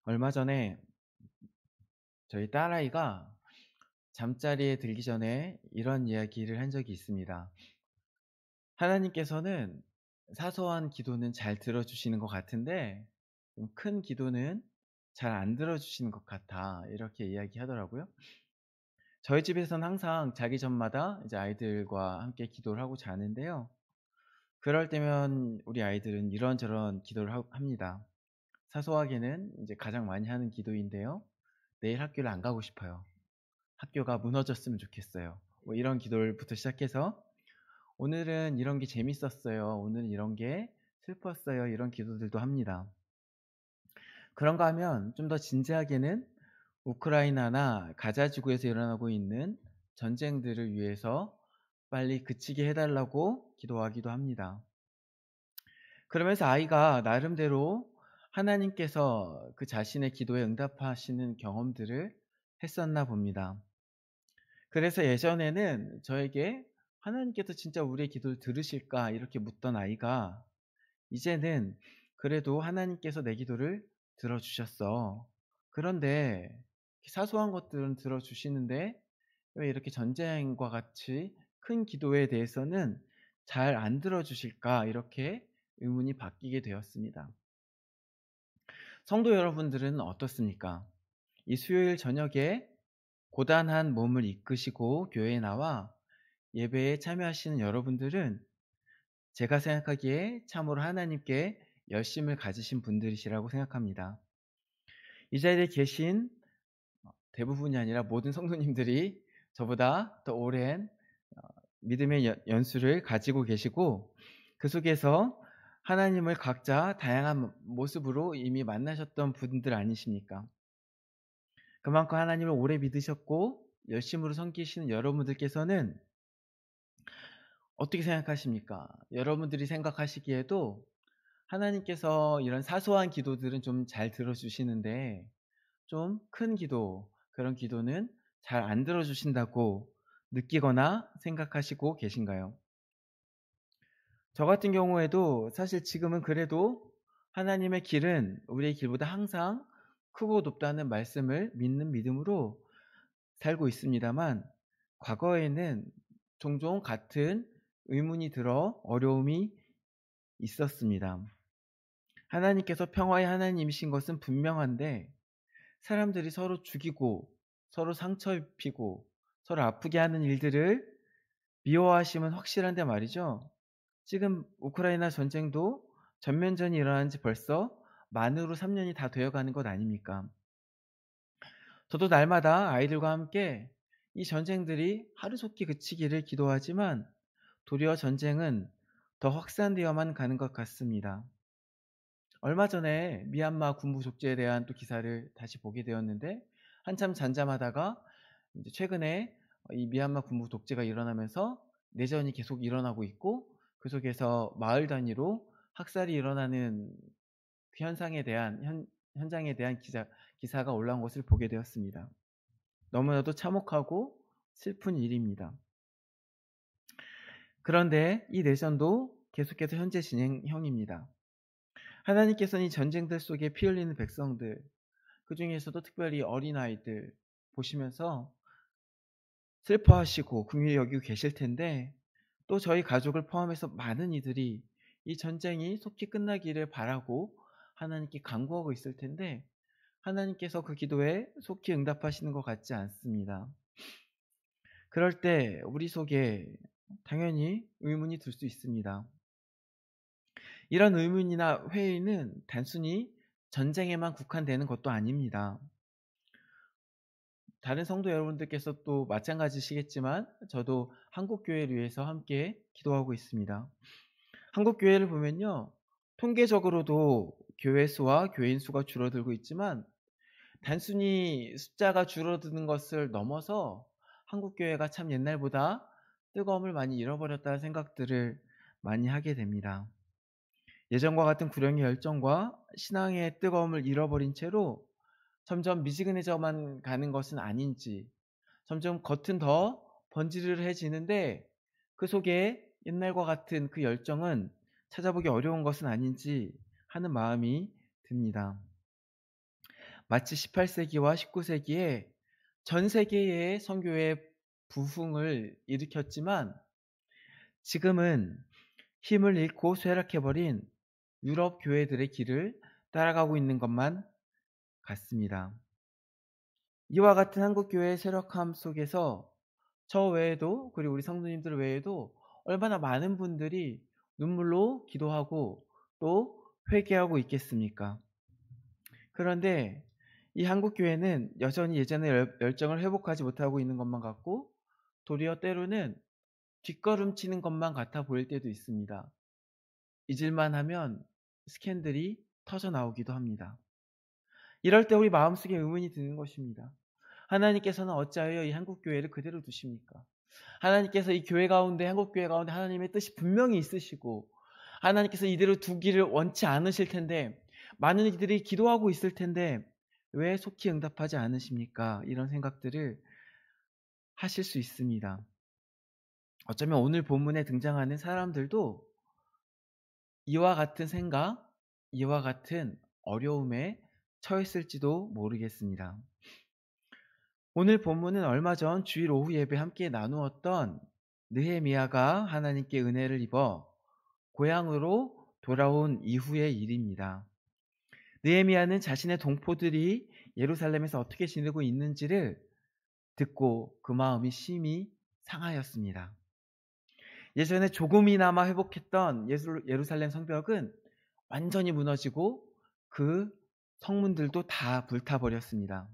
얼마 전에 저희 딸아이가 잠자리에 들기 전에 이런 이야기를 한 적이 있습니다. 하나님께서는 사소한 기도는 잘 들어주시는 것 같은데 좀 큰 기도는 잘 안 들어주시는 것 같아. 이렇게 이야기하더라고요. 저희 집에서는 항상 자기 전마다 이제 아이들과 함께 기도를 하고 자는데요. 그럴 때면 우리 아이들은 이런저런 기도를 합니다. 사소하게는 이제 가장 많이 하는 기도인데요. 내일 학교를 안 가고 싶어요. 학교가 무너졌으면 좋겠어요. 뭐 이런 기도부터 시작해서 오늘은 이런 게 재밌었어요. 오늘은 이런 게 슬펐어요. 이런 기도들도 합니다. 그런가 하면 좀 더 진지하게는 우크라이나나 가자 지구에서 일어나고 있는 전쟁들을 위해서 빨리 그치게 해달라고 기도하기도 합니다. 그러면서 아이가 나름대로 하나님께서 그 자신의 기도에 응답하시는 경험들을 했었나 봅니다. 그래서 예전에는 저에게 "하나님께서 진짜 우리의 기도를 들으실까?" 이렇게 묻던 아이가 이제는 "그래도 하나님께서 내 기도를 들어주셨어. 그런데 사소한 것들은 들어주시는데 왜 이렇게 전쟁과 같이 큰 기도에 대해서는 잘 안 들어주실까?" 이렇게 의문이 바뀌게 되었습니다. 성도 여러분들은 어떻습니까? 이 수요일 저녁에 고단한 몸을 이끄시고 교회에 나와 예배에 참여하시는 여러분들은 제가 생각하기에 참으로 하나님께 열심을 가지신 분들이시라고 생각합니다. 이 자리에 계신 대부분이 아니라 모든 성도님들이 저보다 더 오랜 믿음의 연수를 가지고 계시고 그 속에서 하나님을 각자 다양한 모습으로 이미 만나셨던 분들 아니십니까? 그만큼 하나님을 오래 믿으셨고 열심으로 섬기시는 여러분들께서는 어떻게 생각하십니까? 여러분들이 생각하시기에도 하나님께서 이런 사소한 기도들은 좀 잘 들어주시는데 좀 큰 기도, 그런 기도는 잘 안 들어주신다고 느끼거나 생각하시고 계신가요? 저 같은 경우에도 사실 지금은 그래도 하나님의 길은 우리의 길보다 항상 크고 높다는 말씀을 믿는 믿음으로 살고 있습니다만 과거에는 종종 같은 의문이 들어 어려움이 있었습니다. 하나님께서 평화의 하나님이신 것은 분명한데 사람들이 서로 죽이고 서로 상처 입히고 서로 아프게 하는 일들을 미워하심은 확실한데 말이죠. 지금 우크라이나 전쟁도 전면전이 일어난 지 벌써 만으로 3년이 다 되어가는 것 아닙니까? 저도 날마다 아이들과 함께 이 전쟁들이 하루속히 그치기를 기도하지만 도리어 전쟁은 더 확산되어만 가는 것 같습니다. 얼마 전에 미얀마 군부 독재에 대한 또 기사를 다시 보게 되었는데 한참 잠잠하다가 이제 최근에 이 미얀마 군부 독재가 일어나면서 내전이 계속 일어나고 있고 그 속에서 마을 단위로 학살이 일어나는 그 현상에 대한 현장에 대한 기사가 올라온 것을 보게 되었습니다. 너무나도 참혹하고 슬픈 일입니다. 그런데 이 내전도 계속해서 현재 진행형입니다. 하나님께서는 이 전쟁들 속에 피 흘리는 백성들, 그 중에서도 특별히 어린아이들 보시면서 슬퍼하시고 긍휼히 여기고 계실 텐데 또 저희 가족을 포함해서 많은 이들이 이 전쟁이 속히 끝나기를 바라고 하나님께 간구하고 있을 텐데 하나님께서 그 기도에 속히 응답하시는 것 같지 않습니다. 그럴 때 우리 속에 당연히 의문이 들 수 있습니다. 이런 의문이나 회의는 단순히 전쟁에만 국한되는 것도 아닙니다. 다른 성도 여러분들께서 또 마찬가지시겠지만 저도 한국 교회를 위해서 함께 기도하고 있습니다. 한국 교회를 보면요. 통계적으로도 교회 수와 교인 수가 줄어들고 있지만 단순히 숫자가 줄어드는 것을 넘어서 한국 교회가 참 옛날보다 뜨거움을 많이 잃어버렸다는 생각들을 많이 하게 됩니다. 예전과 같은 구령의 열정과 신앙의 뜨거움을 잃어버린 채로 점점 미지근해져만 가는 것은 아닌지, 점점 겉은 더 번지르르해지는데 그 속에 옛날과 같은 그 열정은 찾아보기 어려운 것은 아닌지 하는 마음이 듭니다. 마치 18세기와 19세기에 전 세계의 선교의 부흥을 일으켰지만 지금은 힘을 잃고 쇠락해버린 유럽 교회들의 길을 따라가고 있는 것만 같습니다. 이와 같은 한국 교회의 쇠락함 속에서 저 외에도, 그리고 우리 성도님들 외에도 얼마나 많은 분들이 눈물로 기도하고 또 회개하고 있겠습니까? 그런데 이 한국 교회는 여전히 예전의 열정을 회복하지 못하고 있는 것만 같고, 도리어 때로는 뒷걸음치는 것만 같아 보일 때도 있습니다. 잊을만 하면 스캔들이 터져 나오기도 합니다. 이럴 때 우리 마음속에 의문이 드는 것입니다. 하나님께서는 어찌하여 이 한국교회를 그대로 두십니까? 하나님께서 이 교회 가운데, 한국교회 가운데 하나님의 뜻이 분명히 있으시고 하나님께서 이대로 두기를 원치 않으실 텐데, 많은 이들이 기도하고 있을 텐데 왜 속히 응답하지 않으십니까? 이런 생각들을 하실 수 있습니다. 어쩌면 오늘 본문에 등장하는 사람들도 이와 같은 생각, 이와 같은 어려움에 처했을지도 모르겠습니다. 오늘 본문은 얼마 전 주일 오후 예배 함께 나누었던 느헤미야가 하나님께 은혜를 입어 고향으로 돌아온 이후의 일입니다. 느헤미야는 자신의 동포들이 예루살렘에서 어떻게 지내고 있는지를 듣고 그 마음이 심히 상하였습니다. 예전에 조금이나마 회복했던 예루살렘 성벽은 완전히 무너지고 그 성문들도 다 불타버렸습니다.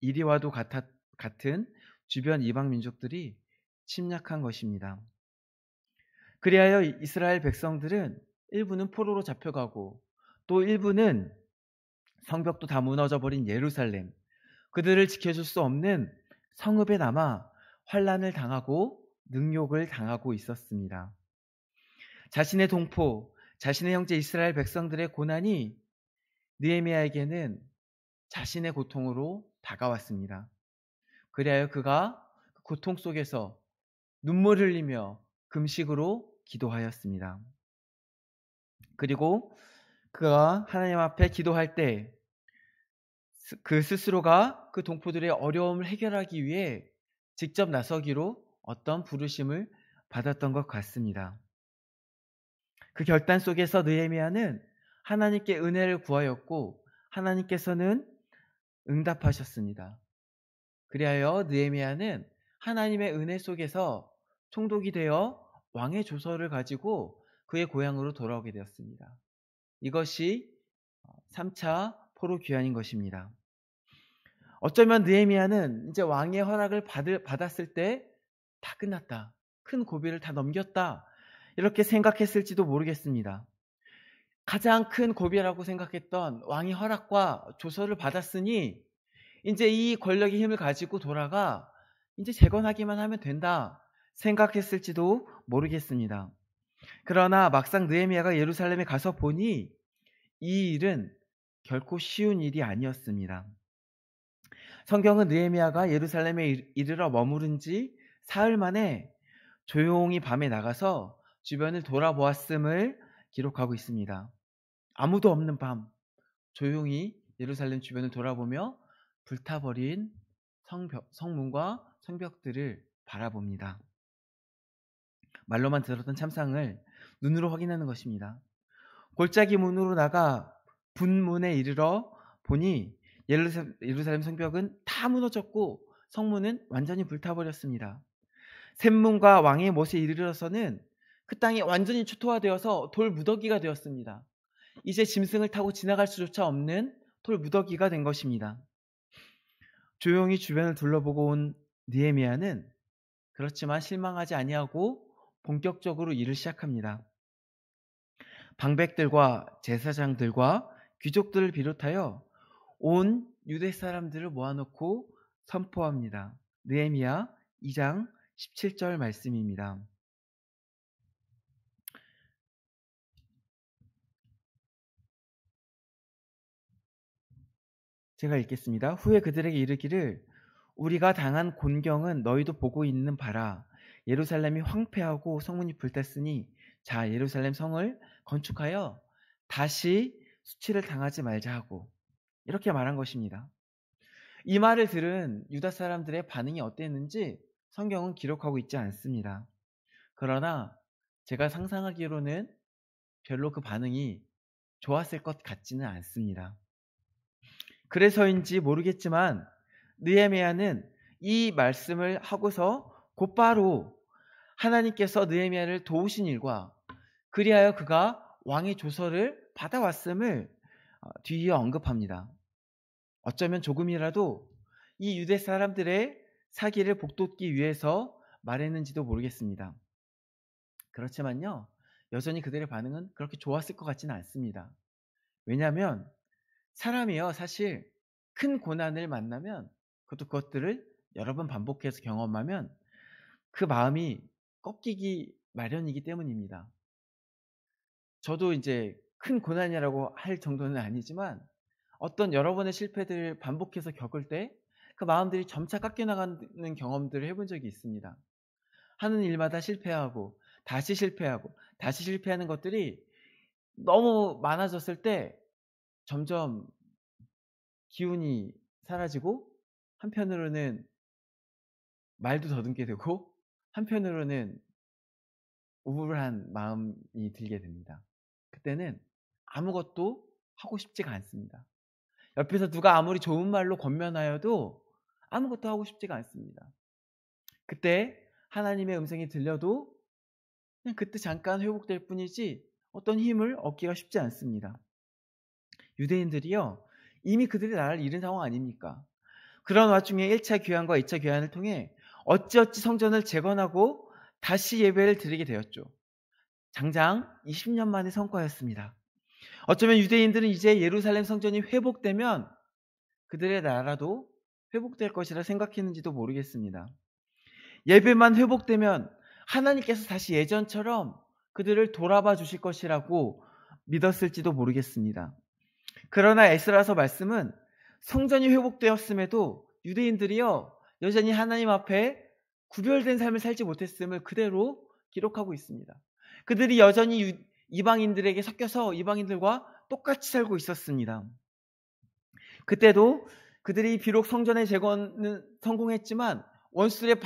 이리와도 같은 주변 이방 민족들이 침략한 것입니다. 그리하여 이스라엘 백성들은 일부는 포로로 잡혀가고 또 일부는 성벽도 다 무너져버린 예루살렘, 그들을 지켜줄 수 없는 성읍에 남아 환난을 당하고 능욕을 당하고 있었습니다. 자신의 동포, 자신의 형제 이스라엘 백성들의 고난이 느헤미야에게는 자신의 고통으로 다가왔습니다. 그리하여 그가 고통 속에서 눈물 흘리며 금식으로 기도하였습니다. 그리고 그가 하나님 앞에 기도할 때 그 스스로가 그 동포들의 어려움을 해결하기 위해 직접 나서기로 어떤 부르심을 받았던 것 같습니다. 그 결단 속에서 느헤미야는 하나님께 은혜를 구하였고 하나님께서는 응답하셨습니다. 그리하여 느헤미야는 하나님의 은혜 속에서 총독이 되어 왕의 조서를 가지고 그의 고향으로 돌아오게 되었습니다. 이것이 3차 포로 귀환인 것입니다. 어쩌면 느헤미야는 이제 왕의 허락을 받았을 때 다 끝났다, 큰 고비를 다 넘겼다, 이렇게 생각했을지도 모르겠습니다. 가장 큰 고비라고 생각했던 왕의 허락과 조서를 받았으니 이제 이 권력의 힘을 가지고 돌아가 이제 재건하기만 하면 된다 생각했을지도 모르겠습니다. 그러나 막상 느헤미야가 예루살렘에 가서 보니 이 일은 결코 쉬운 일이 아니었습니다. 성경은 느헤미야가 예루살렘에 이르러 머무른 지 사흘 만에 조용히 밤에 나가서 주변을 돌아보았음을 기록하고 있습니다. 아무도 없는 밤 조용히 예루살렘 주변을 돌아보며 불타버린 성문과 성벽들을 바라봅니다. 말로만 들었던 참상을 눈으로 확인하는 것입니다. 골짜기 문으로 나가 분문에 이르러 보니 예루살렘 성벽은 다 무너졌고 성문은 완전히 불타버렸습니다. 샘문과 왕의 못에 이르러서는 그 땅이 완전히 초토화되어서 돌 무더기가 되었습니다. 이제 짐승을 타고 지나갈 수조차 없는 돌 무더기가 된 것입니다. 조용히 주변을 둘러보고 온 느헤미야는 그렇지만 실망하지 아니하고 본격적으로 일을 시작합니다. 방백들과 제사장들과 귀족들을 비롯하여 온 유대 사람들을 모아놓고 선포합니다. 느헤미야 2장 17절 말씀입니다. 제가 읽겠습니다. 후에 그들에게 이르기를 우리가 당한 곤경은 너희도 보고 있는 바라. 예루살렘이 황폐하고 성문이 불탔으니 자 예루살렘 성을 건축하여 다시 수치를 당하지 말자 하고, 이렇게 말한 것입니다. 이 말을 들은 유다 사람들의 반응이 어땠는지 성경은 기록하고 있지 않습니다. 그러나 제가 상상하기로는 별로 그 반응이 좋았을 것 같지는 않습니다. 그래서인지 모르겠지만 느헤미야는 이 말씀을 하고서 곧바로 하나님께서 느헤미야를 도우신 일과 그리하여 그가 왕의 조서를 받아왔음을 뒤이어 언급합니다. 어쩌면 조금이라도 이 유대 사람들의 사기를 복돋기 위해서 말했는지도 모르겠습니다. 그렇지만요, 여전히 그들의 반응은 그렇게 좋았을 것 같지는 않습니다. 왜냐하면 사람이요, 사실 큰 고난을 만나면 그것들을 여러 번 반복해서 경험하면 그 마음이 꺾이기 마련이기 때문입니다. 저도 이제 큰 고난이라고 할 정도는 아니지만 어떤 여러 번의 실패들을 반복해서 겪을 때 그 마음들이 점차 깎여나가는 경험들을 해본 적이 있습니다. 하는 일마다 실패하고 다시 실패하고 다시 실패하는 것들이 너무 많아졌을 때 점점 기운이 사라지고 한편으로는 말도 더듬게 되고 한편으로는 우울한 마음이 들게 됩니다. 그때는 아무것도 하고 싶지가 않습니다. 옆에서 누가 아무리 좋은 말로 권면하여도 아무것도 하고 싶지가 않습니다. 그때 하나님의 음성이 들려도 그냥 그때 잠깐 회복될 뿐이지 어떤 힘을 얻기가 쉽지 않습니다. 유대인들이요, 이미 그들의 나라를 잃은 상황 아닙니까? 그런 와중에 1차 교환과 2차 교환을 통해 어찌어찌 성전을 재건하고 다시 예배를 드리게 되었죠. 장장 20년 만의 성과였습니다. 어쩌면 유대인들은 이제 예루살렘 성전이 회복되면 그들의 나라도 회복될 것이라 생각했는지도 모르겠습니다. 예배만 회복되면 하나님께서 다시 예전처럼 그들을 돌아봐 주실 것이라고 믿었을지도 모르겠습니다. 그러나 에스라서 말씀은 성전이 회복되었음에도 유대인들이요, 여전히 하나님 앞에 구별된 삶을 살지 못했음을 그대로 기록하고 있습니다. 그들이 여전히 이방인들에게 섞여서 이방인들과 똑같이 살고 있었습니다. 그때도 그들이 비록 성전의 재건은 성공했지만 원수들의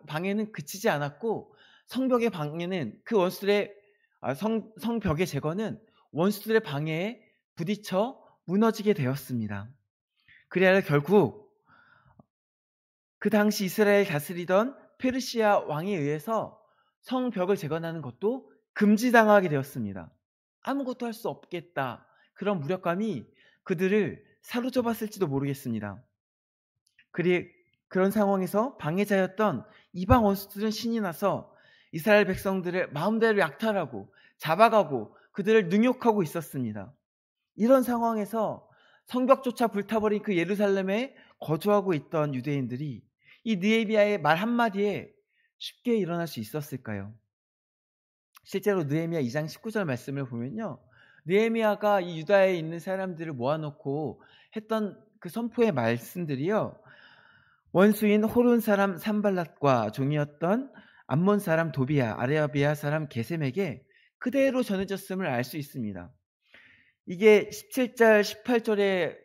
방해는 그치지 않았고 성벽의 방해는 그 원수들의 성벽의 재건은 원수들의 방해에 부딪혀 무너지게 되었습니다. 그래야 결국 그 당시 이스라엘 다스리던 페르시아 왕에 의해서 성벽을 재건하는 것도 금지당하게 되었습니다. 아무것도 할 수 없겠다. 그런 무력감이 그들을 사로잡았을지도 모르겠습니다. 그런 상황에서 방해자였던 이방 원수들은 신이 나서 이스라엘 백성들을 마음대로 약탈하고 잡아가고 그들을 능욕하고 있었습니다. 이런 상황에서 성벽조차 불타버린 그 예루살렘에 거주하고 있던 유대인들이 이 느헤미야의 말 한마디에 쉽게 일어날 수 있었을까요? 실제로 느헤미야 2장 19절 말씀을 보면요, 느헤미야가 이 유다에 있는 사람들을 모아놓고 했던 그 선포의 말씀들이요, 원수인 호론 사람 산발랏과 종이었던 암몬 사람 도비야, 아라비아 사람 게셈에게 그대로 전해졌음을 알 수 있습니다. 이게 17절 18절에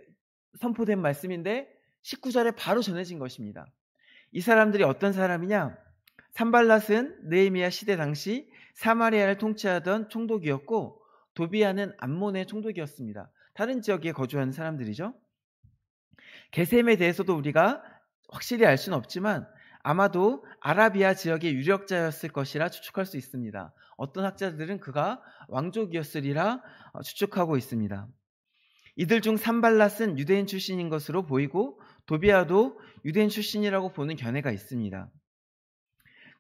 선포된 말씀인데 19절에 바로 전해진 것입니다. 이 사람들이 어떤 사람이냐? 산발랏은 느헤미야 시대 당시 사마리아를 통치하던 총독이었고 도비야는 암몬의 총독이었습니다. 다른 지역에 거주하는 사람들이죠. 게셈에 대해서도 우리가 확실히 알 수는 없지만 아마도 아라비아 지역의 유력자였을 것이라 추측할 수 있습니다. 어떤 학자들은 그가 왕족이었으리라 추측하고 있습니다. 이들 중 산발랏은 유대인 출신인 것으로 보이고 도비야도 유대인 출신이라고 보는 견해가 있습니다.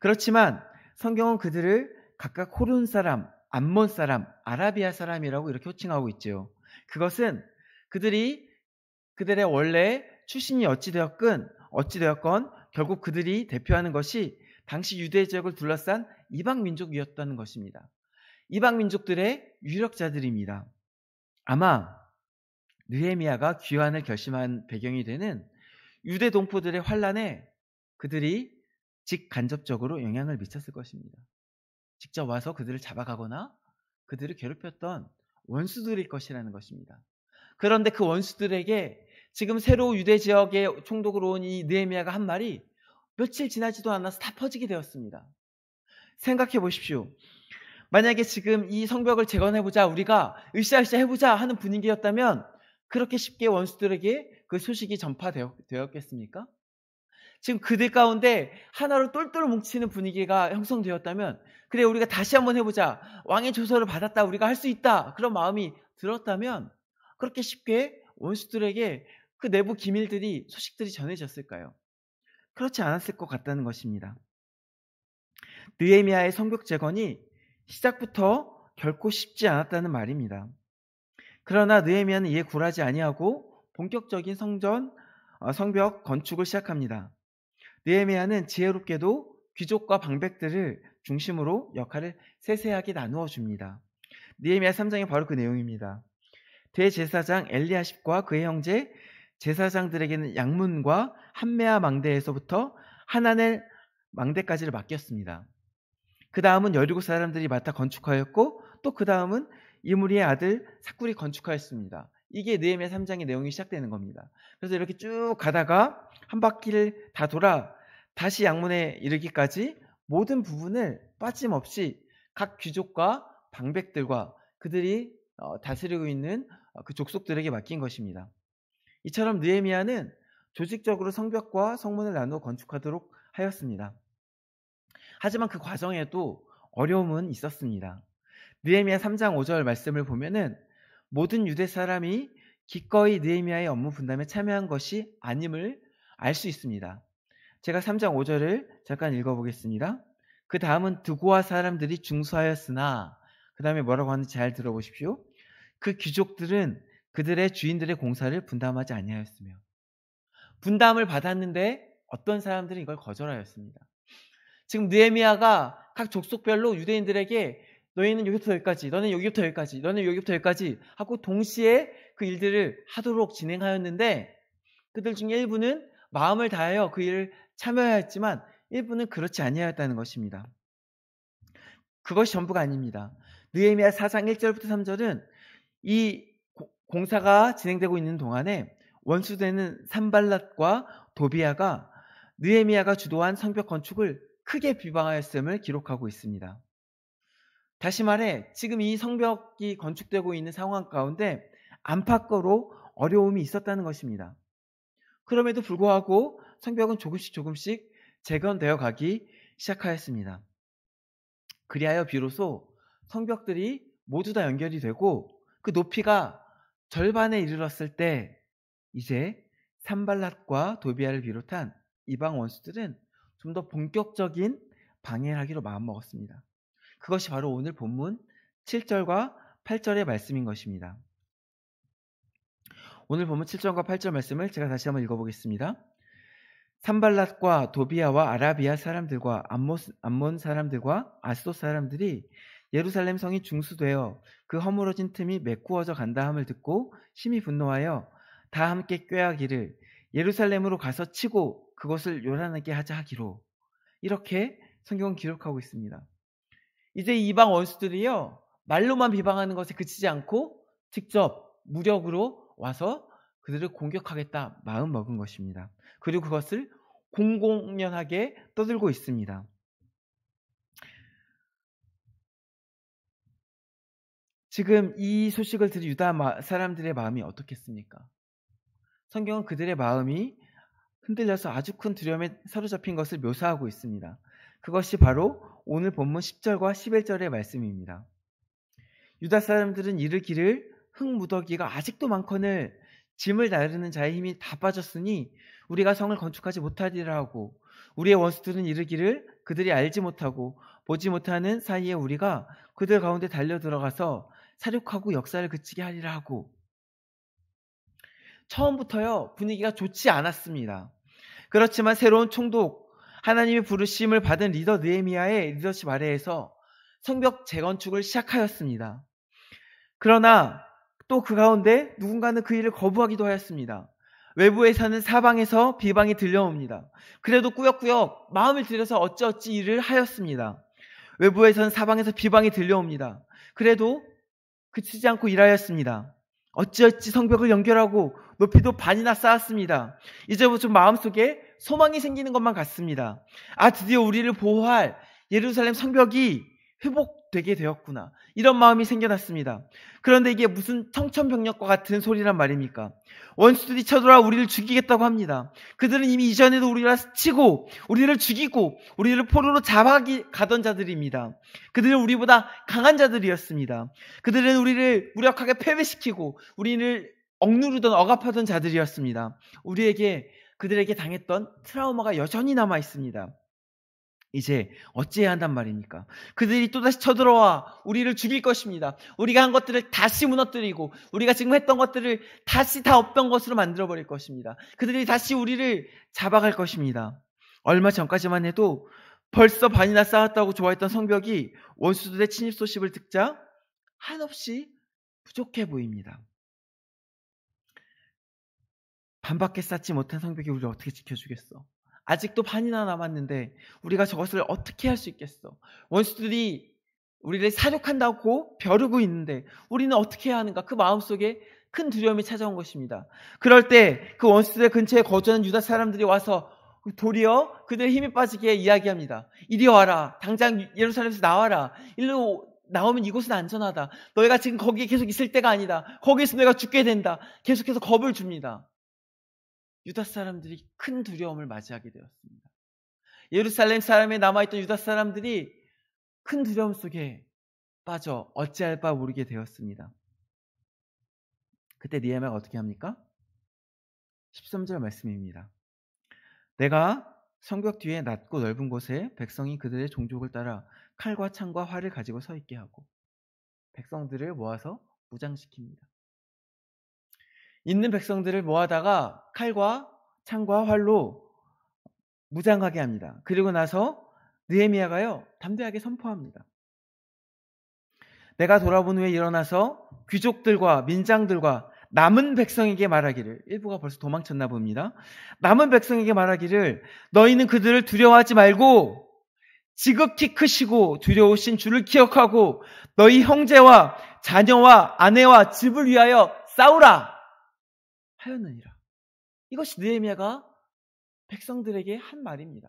그렇지만 성경은 그들을 각각 호른 사람, 암몬 사람, 아라비아 사람이라고 이렇게 호칭하고 있죠. 그것은 그들의 원래 출신이 어찌되었건 결국 그들이 대표하는 것이 당시 유대 지역을 둘러싼 이방 민족이었다는 것입니다. 이방 민족들의 유력자들입니다. 아마 느헤미야가 귀환을 결심한 배경이 되는 유대 동포들의 환란에 그들이 직간접적으로 영향을 미쳤을 것입니다. 직접 와서 그들을 잡아가거나 그들을 괴롭혔던 원수들일 것이라는 것입니다. 그런데 그 원수들에게 지금 새로 유대 지역에 총독으로 온 이 느헤미야가 한 말이 며칠 지나지도 않아서 다 퍼지게 되었습니다. 생각해 보십시오. 만약에 지금 이 성벽을 재건해보자, 우리가 으쌰으쌰 해보자 하는 분위기였다면 그렇게 쉽게 원수들에게 그 소식이 전파되었겠습니까? 지금 그들 가운데 하나로 똘똘 뭉치는 분위기가 형성되었다면, 그래 우리가 다시 한번 해보자, 왕의 조서를 받았다, 우리가 할 수 있다, 그런 마음이 들었다면 그렇게 쉽게 원수들에게 그 내부 기밀들이, 소식들이 전해졌을까요? 그렇지 않았을 것 같다는 것입니다. 느헤미야의 성벽 재건이 시작부터 결코 쉽지 않았다는 말입니다. 그러나 느헤미야는 이에 굴하지 아니하고 본격적인 성벽 건축을 시작합니다. 느헤미야는 지혜롭게도 귀족과 방백들을 중심으로 역할을 세세하게 나누어 줍니다. 느헤미야 3장이 바로 그 내용입니다. 대제사장 엘리야십과 그의 형제 제사장들에게는 양문과 한메아 망대에서부터 하나넬 망대까지를 맡겼습니다. 그 다음은 여리고 사람들이 맡아 건축하였고, 또 그 다음은 이므리의 아들 삭굴이 건축하였습니다. 이게 느헤미야 3장의 내용이 시작되는 겁니다. 그래서 이렇게 쭉 가다가 한 바퀴를 다 돌아 다시 양문에 이르기까지 모든 부분을 빠짐없이 각 귀족과 방백들과 그들이 다스리고 있는 그 족속들에게 맡긴 것입니다. 이처럼 느헤미야는 조직적으로 성벽과 성문을 나누어 건축하도록 하였습니다. 하지만 그 과정에도 어려움은 있었습니다. 느헤미야 3장 5절 말씀을 보면은 모든 유대 사람이 기꺼이 느헤미야의 업무 분담에 참여한 것이 아님을 알 수 있습니다. 제가 3장 5절을 잠깐 읽어보겠습니다. 그 다음은 드고아 사람들이 중수하였으나, 그 다음에 뭐라고 하는지 잘 들어보십시오. 그 귀족들은 그들의 주인들의 공사를 분담하지 아니하였으며, 분담을 받았는데 어떤 사람들은 이걸 거절하였습니다. 지금 느헤미야가 각 족속별로 유대인들에게 너희는 여기부터 여기까지, 너는 여기부터 여기까지, 너는 여기부터 여기까지 하고 동시에 그 일들을 하도록 진행하였는데, 그들 중에 일부는 마음을 다하여 그 일을 참여하였지만 일부는 그렇지 아니하였다는 것입니다. 그것이 전부가 아닙니다. 느헤미야 4장 1절부터 3절은 이 공사가 진행되고 있는 동안에 원수되는 산발랏과 도비아가 느헤미야가 주도한 성벽 건축을 크게 비방하였음을 기록하고 있습니다. 다시 말해 지금 이 성벽이 건축되고 있는 상황 가운데 안팎으로 어려움이 있었다는 것입니다. 그럼에도 불구하고 성벽은 조금씩 재건되어 가기 시작하였습니다. 그리하여 비로소 성벽들이 모두 다 연결이 되고 그 높이가 절반에 이르렀을 때 이제 산발랏과 도비아를 비롯한 이방 원수들은 좀 더 본격적인 방해를 하기로 마음먹었습니다. 그것이 바로 오늘 본문 7절과 8절의 말씀인 것입니다. 오늘 본문 7절과 8절 말씀을 제가 다시 한번 읽어보겠습니다. 산발랏과 도비아와 아라비아 사람들과 암몬 사람들과 아스돗 사람들이 예루살렘 성이 중수되어 그 허물어진 틈이 메꾸어져 간다 함을 듣고 심히 분노하여 다 함께 꾀하기를 예루살렘으로 가서 치고 그것을 요란하게 하자 하기로, 이렇게 성경은 기록하고 있습니다. 이제 이방 원수들이요, 말로만 비방하는 것에 그치지 않고 직접 무력으로 와서 그들을 공격하겠다 마음 먹은 것입니다. 그리고 그것을 공공연하게 떠들고 있습니다. 지금 이 소식을 들은 유다 사람들의 마음이 어떻겠습니까? 성경은 그들의 마음이 흔들려서 아주 큰 두려움에 사로잡힌 것을 묘사하고 있습니다. 그것이 바로 오늘 본문 10절과 11절의 말씀입니다. 유다 사람들은 이르기를 흙무더기가 아직도 많거늘 짐을 나르는 자의 힘이 다 빠졌으니 우리가 성을 건축하지 못하리라 하고, 우리의 원수들은 이르기를 그들이 알지 못하고 보지 못하는 사이에 우리가 그들 가운데 달려 들어가서 사륙하고 역사를 그치게 하리라 하고. 처음부터요 분위기가 좋지 않았습니다. 그렇지만 새로운 총독, 하나님의 부르심을 받은 리더 느헤미야의 리더십 아래에서 성벽 재건축을 시작하였습니다. 그러나 또 그 가운데 누군가는 그 일을 거부하기도 하였습니다. 외부에서는 사방에서 비방이 들려옵니다. 그래도 꾸역꾸역 마음을 들여서 어찌어찌 일을 하였습니다. 외부에서는 사방에서 비방이 들려옵니다. 그래도 그치지 않고 일하였습니다. 어찌어찌 성벽을 연결하고 높이도 반이나 쌓았습니다. 이제부터 좀 마음속에 소망이 생기는 것만 같습니다. 아, 드디어 우리를 보호할 예루살렘 성벽이 회복되게 되었구나. 이런 마음이 생겨났습니다. 그런데 이게 무슨 청천벽력과 같은 소리란 말입니까? 원수들이 쳐들어와 우리를 죽이겠다고 합니다. 그들은 이미 이전에도 우리를 치고 우리를 죽이고 우리를 포로로 잡아가던 자들입니다. 그들은 우리보다 강한 자들이었습니다. 그들은 우리를 무력하게 패배시키고 우리를 억누르던 억압하던 자들이었습니다. 그들에게 당했던 트라우마가 여전히 남아 있습니다. 이제 어찌해야 한단 말입니까? 그들이 또다시 쳐들어와 우리를 죽일 것입니다. 우리가 한 것들을 다시 무너뜨리고 우리가 지금 했던 것들을 다시 다 없던 것으로 만들어버릴 것입니다. 그들이 다시 우리를 잡아갈 것입니다. 얼마 전까지만 해도 벌써 반이나 쌓았다고 좋아했던 성벽이 원수들의 침입 소식을 듣자 한없이 부족해 보입니다. 반밖에 쌓지 못한 성벽이 우리를 어떻게 지켜주겠어? 아직도 반이나 남았는데 우리가 저것을 어떻게 할 수 있겠어? 원수들이 우리를 사륙한다고 벼르고 있는데 우리는 어떻게 해야 하는가? 그 마음속에 큰 두려움이 찾아온 것입니다. 그럴 때 그 원수들 근처에 거주하는 유다 사람들이 와서 도리어 그들의 힘이 빠지게 이야기합니다. 이리 와라. 당장 예루살렘에서 나와라. 일로 나오면 이곳은 안전하다. 너희가 지금 거기에 계속 있을 때가 아니다. 거기에서 너희가 죽게 된다. 계속해서 겁을 줍니다. 유다 사람들이 큰 두려움을 맞이하게 되었습니다. 예루살렘 사람에 남아있던 유다 사람들이 큰 두려움 속에 빠져 어찌할 바 모르게 되었습니다. 그때 느헤미야가 어떻게 합니까? 13절 말씀입니다. 내가 성벽 뒤에 낮고 넓은 곳에 백성이 그들의 종족을 따라 칼과 창과 활을 가지고 서 있게 하고 백성들을 모아서 무장시킵니다. 있는 백성들을 모아다가 칼과 창과 활로 무장하게 합니다. 그리고 나서 느헤미야가요 담대하게 선포합니다. 내가 돌아본 후에 일어나서 귀족들과 민장들과 남은 백성에게 말하기를, 일부가 벌써 도망쳤나 봅니다. 남은 백성에게 말하기를 너희는 그들을 두려워하지 말고 지극히 크시고 두려우신 주를 기억하고 너희 형제와 자녀와 아내와 집을 위하여 싸우라 하였느니라. 이것이 느헤미야가 백성들에게 한 말입니다.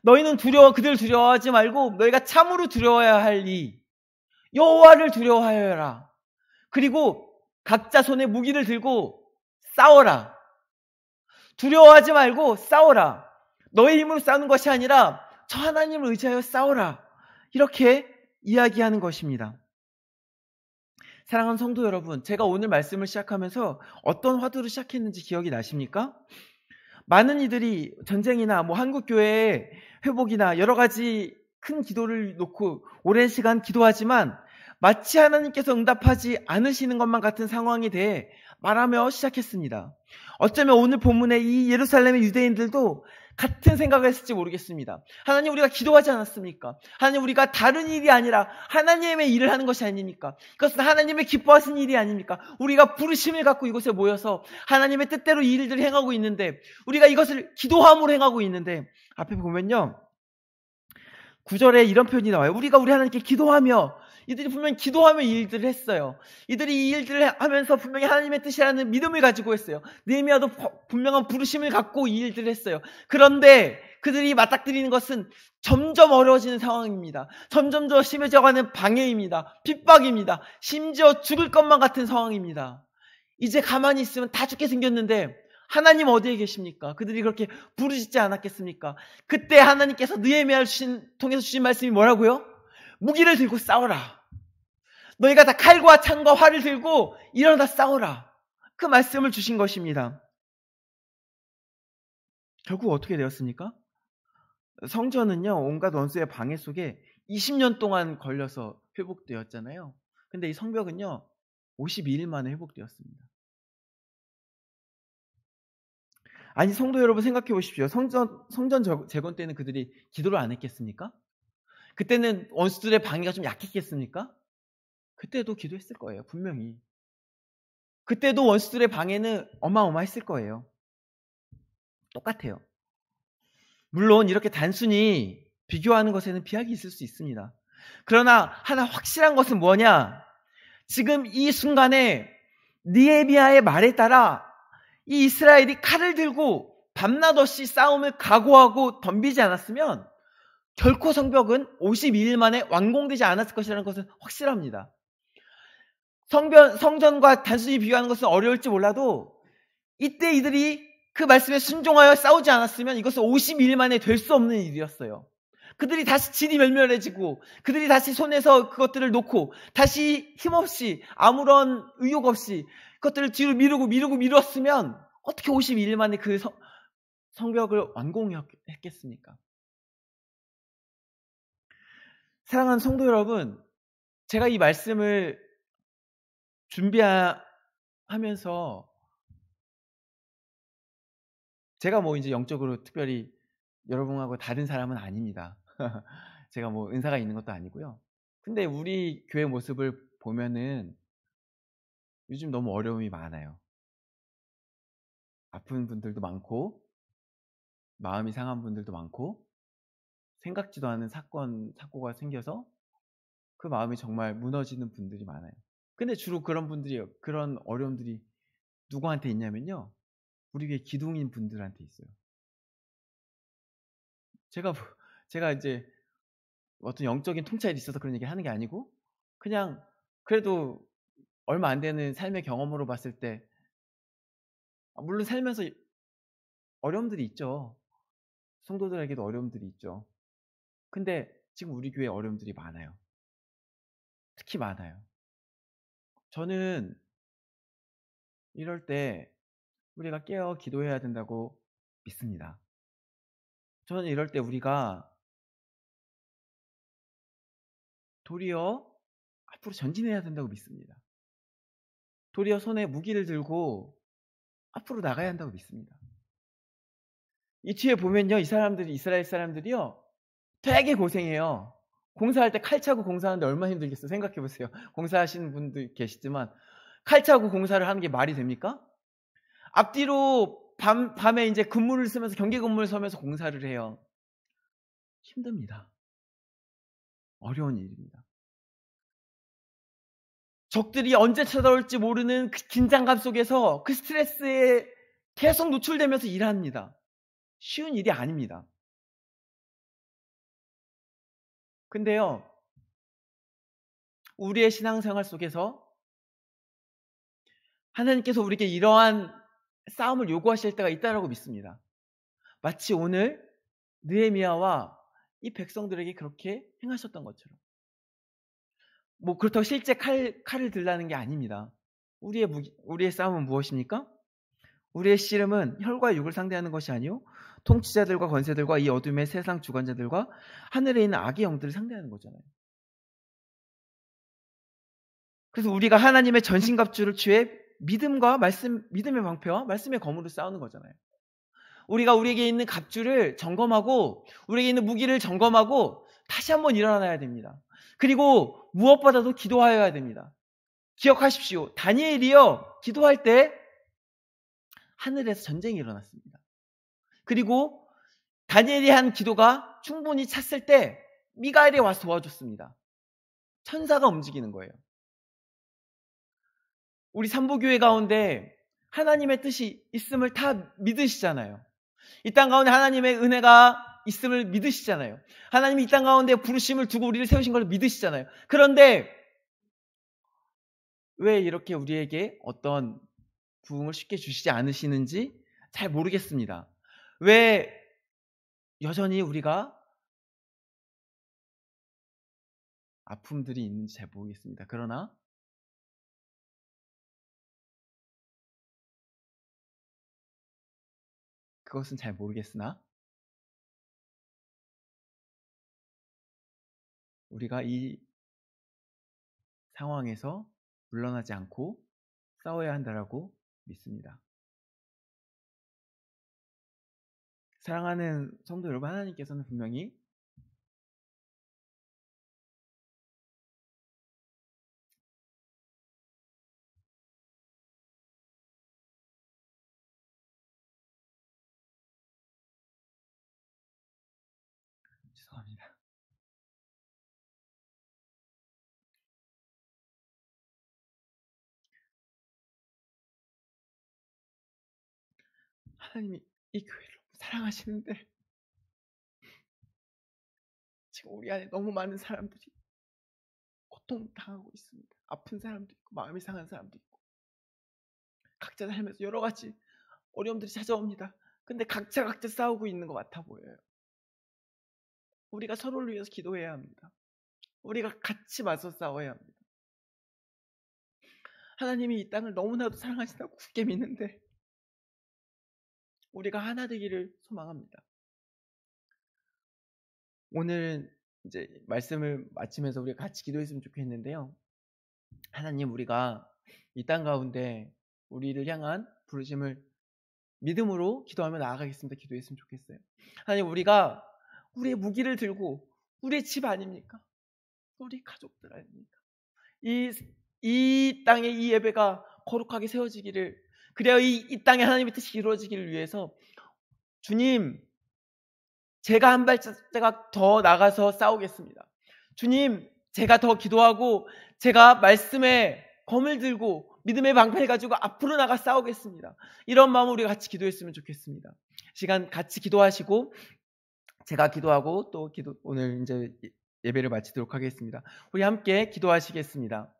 너희는 그들을 두려워하지 말고 너희가 참으로 두려워해야 할 이 여호와를 두려워하여라. 그리고 각자 손에 무기를 들고 싸워라. 두려워하지 말고 싸워라. 너의 힘으로 싸우는 것이 아니라 저 하나님을 의지하여 싸워라. 이렇게 이야기하는 것입니다. 사랑하는 성도 여러분, 제가 오늘 말씀을 시작하면서 어떤 화두로 시작했는지 기억이 나십니까? 많은 이들이 전쟁이나 한국교회의 회복이나 여러 가지 큰 기도를 놓고 오랜 시간 기도하지만 마치 하나님께서 응답하지 않으시는 것만 같은 상황에 대해 말하며 시작했습니다. 어쩌면 오늘 본문의 이 예루살렘의 유대인들도 같은 생각을 했을지 모르겠습니다. 하나님, 우리가 기도하지 않았습니까? 하나님, 우리가 다른 일이 아니라 하나님의 일을 하는 것이 아닙니까? 그것은 하나님의 기뻐하시는 일이 아닙니까? 우리가 부르심을 갖고 이곳에 모여서 하나님의 뜻대로 이 일들을 행하고 있는데, 우리가 이것을 기도함으로 행하고 있는데, 앞에 보면요 9절에 이런 표현이 나와요. 우리가 우리 하나님께 기도하며, 이들이 분명히 기도하며 이 일들을 했어요. 이들이 이 일들을 하면서 분명히 하나님의 뜻이라는 믿음을 가지고 했어요. 느헤미야도 분명한 부르심을 갖고 이 일들을 했어요. 그런데 그들이 맞닥뜨리는 것은 점점 어려워지는 상황입니다. 점점 더 심해져가는 방해입니다. 핍박입니다. 심지어 죽을 것만 같은 상황입니다. 이제 가만히 있으면 다 죽게 생겼는데 하나님 어디에 계십니까? 그들이 그렇게 부르짖지 않았겠습니까? 그때 하나님께서 느헤미야를 통해서 주신 말씀이 뭐라고요? 무기를 들고 싸워라. 너희가 다 칼과 창과 활을 들고 일어나 싸워라. 그 말씀을 주신 것입니다. 결국 어떻게 되었습니까? 성전은요 온갖 원수의 방해 속에 20년 동안 걸려서 회복되었잖아요. 근데 이 성벽은요 52일 만에 회복되었습니다. 아니, 성도 여러분 생각해 보십시오. 성전 재건 때는 그들이 기도를 안 했겠습니까? 그때는 원수들의 방해가 좀 약했겠습니까? 그때도 기도했을 거예요. 분명히. 그때도 원수들의 방해는 어마어마했을 거예요. 똑같아요. 물론 이렇게 단순히 비교하는 것에는 비약이 있을 수 있습니다. 그러나 하나 확실한 것은 뭐냐? 지금 이 순간에 느헤미야의 말에 따라 이 이스라엘이 칼을 들고 밤낮 없이 싸움을 각오하고 덤비지 않았으면 결코 성벽은 52일 만에 완공되지 않았을 것이라는 것은 확실합니다. 성전과 단순히 비교하는 것은 어려울지 몰라도 이때 이들이 그 말씀에 순종하여 싸우지 않았으면 이것은 52일 만에 될 수 없는 일이었어요. 그들이 다시 질이 멸멸해지고 그들이 다시 손에서 그것들을 놓고 다시 힘없이 아무런 의욕 없이 그것들을 뒤로 미뤘으면 어떻게 52일 만에 그 성벽을 완공했겠습니까? 사랑하는 성도 여러분, 제가 이 말씀을 준비하면서 제가 뭐 이제 영적으로 특별히 여러분하고 다른 사람은 아닙니다. 제가 뭐 은사가 있는 것도 아니고요. 근데 우리 교회 모습을 보면은 요즘 너무 어려움이 많아요. 아픈 분들도 많고, 마음이 상한 분들도 많고, 생각지도 않은 사고가 생겨서 그 마음이 정말 무너지는 분들이 많아요. 근데 주로 그런 어려움들이 누구한테 있냐면요. 우리 교회 기둥인 분들한테 있어요. 제가 이제 어떤 영적인 통찰이 있어서 그런 얘기 하는 게 아니고, 그냥 그래도 얼마 안 되는 삶의 경험으로 봤을 때, 물론 살면서 어려움들이 있죠. 성도들에게도 어려움들이 있죠. 근데 지금 우리 교회에 어려움들이 많아요. 특히 많아요. 저는 이럴 때 우리가 깨어 기도해야 된다고 믿습니다. 저는 이럴 때 우리가 도리어 앞으로 전진해야 된다고 믿습니다. 도리어 손에 무기를 들고 앞으로 나가야 한다고 믿습니다. 이 뒤에 보면요, 이스라엘 사람들이요, 되게 고생해요. 공사할 때 칼 차고 공사하는데 얼마나 힘들겠어요. 생각해 보세요. 공사하시는 분들 계시지만 칼 차고 공사를 하는 게 말이 됩니까? 앞뒤로 밤에 이제 근무를 쓰면서 경계 근무를 서면서 공사를 해요. 힘듭니다. 어려운 일입니다. 적들이 언제 찾아올지 모르는 그 긴장감 속에서 그 스트레스에 계속 노출되면서 일합니다. 쉬운 일이 아닙니다. 근데요, 우리의 신앙생활 속에서 하나님께서 우리에게 이러한 싸움을 요구하실 때가 있다라고 믿습니다. 마치 오늘 느헤미야와 이 백성들에게 그렇게 행하셨던 것처럼. 뭐 그렇다고 실제 칼을 들라는 게 아닙니다. 우리의 싸움은 무엇입니까? 우리의 씨름은 혈과 육을 상대하는 것이 아니요 통치자들과 권세들과 이 어둠의 세상 주관자들과 하늘에 있는 악의 영들을 상대하는 거잖아요. 그래서 우리가 하나님의 전신갑주를 취해 믿음의 방패와 말씀의 검으로 싸우는 거잖아요. 우리가 우리에게 있는 갑주를 점검하고 우리에게 있는 무기를 점검하고 다시 한번 일어나야 됩니다. 그리고 무엇보다도 기도하여야 됩니다. 기억하십시오. 다니엘이요, 기도할 때 하늘에서 전쟁이 일어났습니다. 그리고 다니엘이 한 기도가 충분히 찼을 때 미가엘이 와서 도와줬습니다. 천사가 움직이는 거예요. 우리 삼보교회 가운데 하나님의 뜻이 있음을 다 믿으시잖아요. 이 땅 가운데 하나님의 은혜가 있음을 믿으시잖아요. 하나님이 이 땅 가운데 부르심을 두고 우리를 세우신 걸 믿으시잖아요. 그런데 왜 이렇게 우리에게 어떤 부흥을 쉽게 주시지 않으시는지 잘 모르겠습니다. 왜 여전히 우리가 아픔들이 있는지 잘 모르겠습니다. 그러나 그것은 잘 모르겠으나 우리가 이 상황에서 물러나지 않고 싸워야 한다라고 믿습니다. 사랑하는 성도 여러분, 하나님께서는 분명히 죄송합니다. 하나님이 이 교회를 사랑하시는데 지금 우리 안에 너무 많은 사람들이 고통당하고 있습니다. 아픈 사람도 있고 마음이 상한 사람도 있고 각자 살면서 여러 가지 어려움들이 찾아옵니다. 근데 각자 싸우고 있는 것 같아 보여요. 우리가 서로를 위해서 기도해야 합니다. 우리가 같이 맞서 싸워야 합니다. 하나님이 이 땅을 너무나도 사랑하신다고 굳게 믿는데 우리가 하나 되기를 소망합니다. 오늘 이제 말씀을 마치면서 우리가 같이 기도했으면 좋겠는데요. 하나님, 우리가 이 땅 가운데 우리를 향한 부르심을 믿음으로 기도하며 나아가겠습니다. 기도했으면 좋겠어요. 하나님, 우리가 우리의 무기를 들고 우리의 집 아닙니까? 우리 가족들 아닙니까? 이 땅에 이 예배가 거룩하게 세워지기를, 그래야 이 땅에 하나님의 뜻이 이루어지기를 위해서 주님, 제가 한 발자국 더 나가서 싸우겠습니다. 주님, 제가 더 기도하고 제가 말씀에 검을 들고 믿음의 방패를 가지고 앞으로 나가 싸우겠습니다. 이런 마음으로 우리가 같이 기도했으면 좋겠습니다. 시간 같이 기도하시고 제가 기도하고 또 오늘 이제 예배를 마치도록 하겠습니다. 우리 함께 기도하시겠습니다.